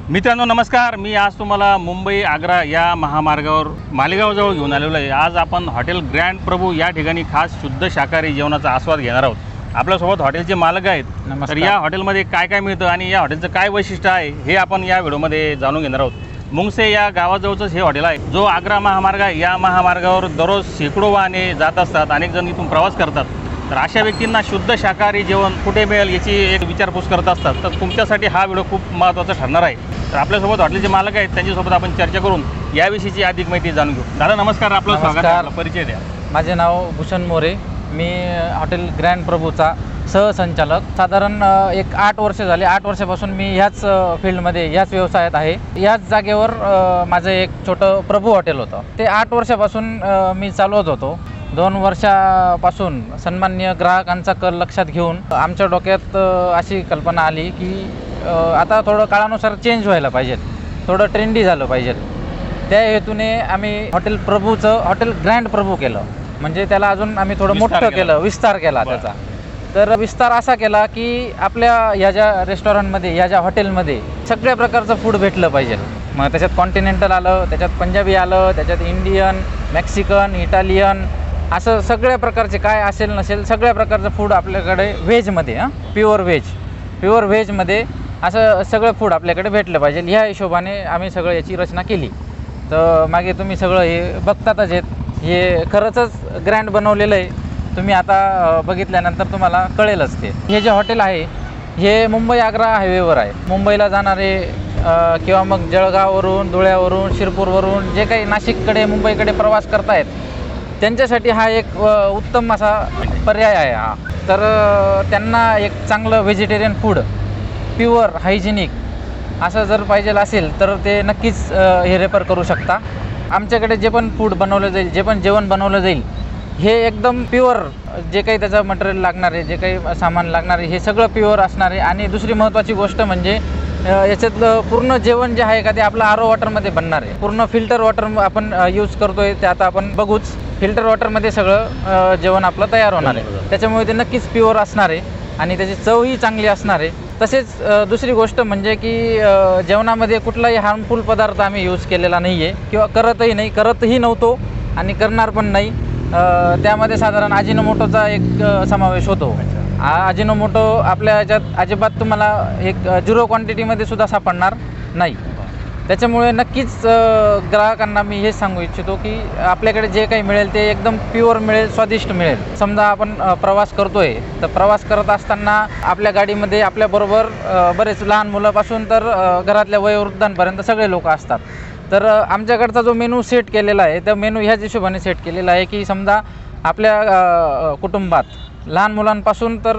मित्रांनो नमस्कार। मी आज तुम्हाला मुंबई आग्रा या महामार्गावर मालेगावजवळ घेऊन आलेलो आहे। आज आपण हॉटेल ग्रँड प्रभू या ठिकाणी खास शुद्ध शाकाहारी जेवणाचा आस्वाद घेणार आहोत। आपल्यासोबत हॉटेलचे मालक आहेत। तर या हॉटेलमध्ये काय काय मिळतं आणि या हॉटेलचं काय वैशिष्ट्य आहे हे आपण या व्हिडिओमध्ये जाणून घेणार आहोत। मुंगसे या गावाजवळच हे हॉटेल आहे, जो आग्रा महामार्ग आहे। या महामार्गावर दररोज शेकडो वाहने जात असतात, अनेक जण इथून प्रवास करतात। तर अशा व्यक्तींना शुद्ध शाकाहारी जेवण कुठे मिळेल याची एक विचारपूस करत असतात। तर तुमच्यासाठी हा व्हिडिओ खूप महत्त्वाचा ठरणार आहे। तर आपल्यासोबत हॉटेलचे मालक आहेत, त्यांच्यासोबत आपण चर्चा करून याविषयीची अधिक माहिती जाणून घेऊ। दादा नमस्कार, आपलं स्वागत आहे, परिचय द्या। माझे नाव भूषण मोरे, मी हॉटेल ग्रँड प्रभूचा सहसंचालक। साधारण एक 8 वर्ष झाले। 8 वर्षापासून मी ह्याच फील्डमध्ये ह्याच व्यवसायात आहे। ह्याच जागेवर माझं एक छोटं प्रभू हॉटेल होतं, ते 8 वर्षापासून मी चालवत होतो। 2 वर्षापासून सन्माननीय ग्राहकांचा कल लक्षात घेऊन आमच्या डोक्यात अशी कल्पना आली की आता थोडं काळानुसार चेंज व्हायला पाहिजे, थोडं ट्रेंडी झालं पाहिजे। त्या हेतूने आम्ही हॉटेल प्रभूचं हॉटेल ग्रँड प्रभू केलं, म्हणजे त्याला अजून आम्ही थोडं मोठं केलं, विस्तार केला त्याचा। तर विस्तार असा केला की आपल्या ह्या ज्या रेस्टॉरंटमध्ये, ह्या ज्या हॉटेलमध्ये सगळ्या प्रकारचं फूड भेटलं पाहिजे। मग त्याच्यात कॉन्टिनेंटल आलं, त्याच्यात पंजाबी आलं, त्याच्यात इंडियन, मेक्सिकन, इटालियन, असं सगळ्या प्रकारचे काय असेल नसेल सगळ्या प्रकारचं फूड आपल्याकडे व्हेजमध्ये, प्युअर व्हेजमध्ये असं सगळं फूड आपल्याकडे भेटलं पाहिजे। ह्या हिशोबाने आम्ही सगळं याची रचना केली। तर मागे तुम्ही सगळं हे बघतातच आहेत, हे खरंच ग्रँड बनवलेलं आहे। तुम्ही आता बघितल्यानंतर तुम्हाला कळेलच ते। हे जे हॉटेल आहे हे मुंबई आग्रा हायवेवर आहे। मुंबईला जाणारे किंवा मग जळगाववरून, धुळ्यावरून, शिरपूरवरून जे काही नाशिककडे, मुंबईकडे प्रवास करतायत त्यांच्यासाठी हा एक उत्तम असा पर्याय आहे हा। तर त्यांना एक चांगलं व्हेजिटेरियन फूड, प्युअर हायजेनिक असं जर पाहिजे असेल तर ते नक्कीच हे रेफर करू शकता। आमच्याकडे जे पण फूड बनवलं जाईल, जे पण जेवण बनवलं जाईल हे एकदम प्युअर, जे काही त्याचं मटेरियल लागणार आहे, जे काही सामान लागणार आहे हे सगळं प्युअर असणार आहे। आणि दुसरी महत्त्वाची गोष्ट म्हणजे याच्यातलं पूर्ण जेवण जे आहे का ते आपलं RO वॉटरमध्ये बनणार आहे। पूर्ण फिल्टर वॉटर आपण यूज करतो आहे, ते आता आपण बघूच। फिल्टर वॉटरमध्ये सगळं जेवण आपलं तयार होणार आहे, त्याच्यामुळे ते नक्कीच प्युअर असणार आहे आणि त्याची चवही चांगली असणार आहे। तसेच दुसरी गोष्ट म्हणजे की जेवणामध्ये कुठलाही हार्मफुल पदार्थ आम्ही यूज केलेला नाही आहे किंवा करतही नव्हतो आणि करणार पण नाही। त्यामध्ये साधारण अजिनोमोटोचा एक समावेश होतो। अजिनोमोटो आपल्या याच्यात अजिबात तुम्हाला एक 0 क्वांटिटीमध्ये सुद्धा सापडणार नाही। त्याच्यामुळे नक्कीच ग्राहकांना मी हेच सांगू इच्छितो की आपल्याकडे जे काही मिळेल ते एकदम प्युअर मिळेल, स्वादिष्ट मिळेल। समजा आपण प्रवास करतोय, तर प्रवास करत असताना आपल्या गाडीमध्ये आपल्याबरोबर बरेच लहान मुलापासून तर घरातल्या वयोवृद्धांपर्यंत सगळे लोक असतात। तर आमच्याकडचा जो मेनू सेट केलेला आहे, त्या मेनू ह्याच हिशोबाने सेट केलेला आहे की समजा आपल्या कुटुंबात लहान मुलांपासून तर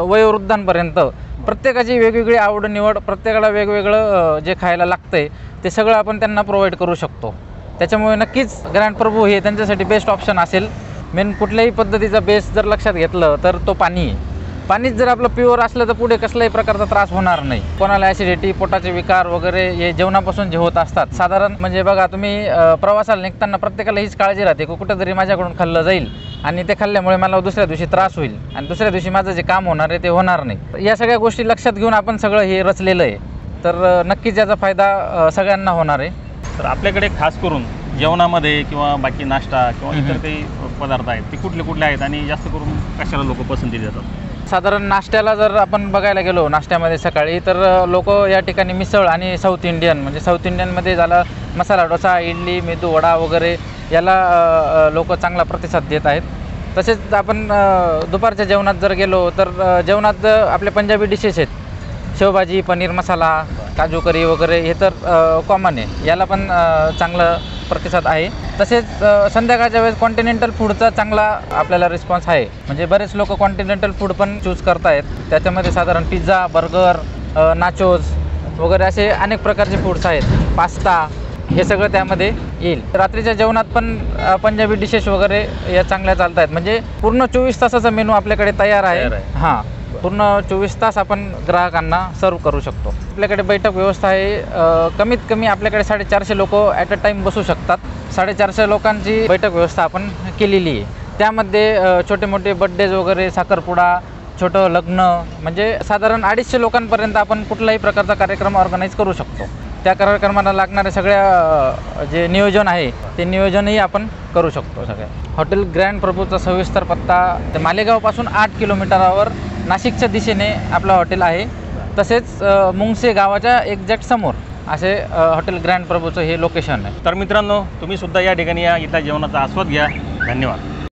वयोवृद्धांपर्यंत प्रत्येकाची वेगवेगळी आवड निवड, प्रत्येकाला वेगवेगळं जे खायला लागतं आहे ते सगळं आपण त्यांना प्रोव्हाइड करू शकतो। त्याच्यामुळे नक्कीच ग्रँड प्रभू हे त्यांच्यासाठी बेस्ट ऑप्शन असेल। मेन कुठल्याही पद्धतीचा बेस जर लक्षात घेतलं तर तो पाणी आहे। पाणीच जर आपलं प्युअर असलं तर पुढे कसल्याही प्रकारचा त्रास होणार नाही। कोणाला ॲसिडिटी, पोटाचे विकार वगैरे हे जेवणापासून जे होत असतात, साधारण म्हणजे बघा तुम्ही प्रवासाला निघताना प्रत्येकाला हीच काळजी राहते की कुठेतरी माझ्याकडून खाल्लं जाईल आणि ते खाल्ल्यामुळे मला दुसऱ्या दिवशी त्रास होईल आणि दुसऱ्या दिवशी माझं जे काम होणार आहे ते होणार नाही। या सगळ्या गोष्टी लक्षात घेऊन आपण सगळं हे रचलेलं आहे, तर नक्कीच याचा फायदा सगळ्यांना होणार आहे। तर आपल्याकडे खास करून जेवणामध्ये किंवा बाकी नाश्ता किंवा इतर काही पदार्थ आहेत ते कुठले आहेत आणि जास्त करून कशाला लोक पसंती देतात? साधारण नाश्त्याला जर आपण बघायला गेलो, नाश्त्यामध्ये सकाळी तर लोक या ठिकाणी मिसळ आणि साऊथ इंडियन, म्हणजे साऊथ इंडियनमध्ये झालं मसाला डोसा, इडली, मेदू वडा वगैरे याला लोक चांगला प्रतिसाद देत आहेत। तसेच आपण दुपारच्या जेवणात जर गेलो तर जेवणात आपले पंजाबी डिशेस आहेत, शेवभाजी, पनीर मसाला, काजू करी वगैरे हे तर कॉमन आहे, याला पण चांगलं प्रतिसाद आहे। तसेच संध्याकाळच्या वेळेस कॉन्टिनेंटल फूडचा चांगला आपल्याला रिस्पॉन्स आहे, म्हणजे बरेच लोक कॉन्टिनेंटल फूड पण चूज करत आहेत। त्याच्यामध्ये साधारण पिझ्झा, बर्गर, नाचोज वगैरे असे अनेक प्रकारचे फूड्स आहेत, पास्ता, हे सगळं त्यामध्ये येईल। रात्रीच्या जेवणात पण पंजाबी डिशेस वगैरे या चांगल्या चालत आहेत, म्हणजे पूर्ण 24 तासाचा मेनू आपल्याकडे तयार आहे। हां, पूर्ण 24 तास आपण ग्राहकांना सर्व करू शकतो। आपल्याकडे बैठक व्यवस्था आहे, कमीत कमी आपल्याकडे 450 लोक ॲट अ टाईम बसू शकतात। 450 लोकांची बैठक व्यवस्था आपण केलेली आहे। त्यामध्ये छोटे मोठे बड्डेज वगैरे, साखरपुडा, छोटं लग्न, म्हणजे साधारण 250 लोकांपर्यंत आपण कुठलाही प्रकारचा कार्यक्रम ऑर्गनाईज करू शकतो। त्या कार्यक्रमाला लागणारे सगळ्या जे नियोजन आहे ते नियोजनही आपण करू शकतो सगळ्या. हॉटेल ग्रँड प्रभूचा सविस्तर पत्ता ते मालेगावपासून 8 किलोमीटरावर नाशिकच्या दिशेने आपलं हॉटेल आहे. तसेच मुंगसे गावाच्या एक्झॅक्ट समोर असे हॉटेल ग्रँड प्रभूचं हे लोकेशन आहे. तर मित्रांनो, तुम्ही सुद्धा या ठिकाणी या, इथल्या जेवणाचा आस्वाद घ्या. धन्यवाद.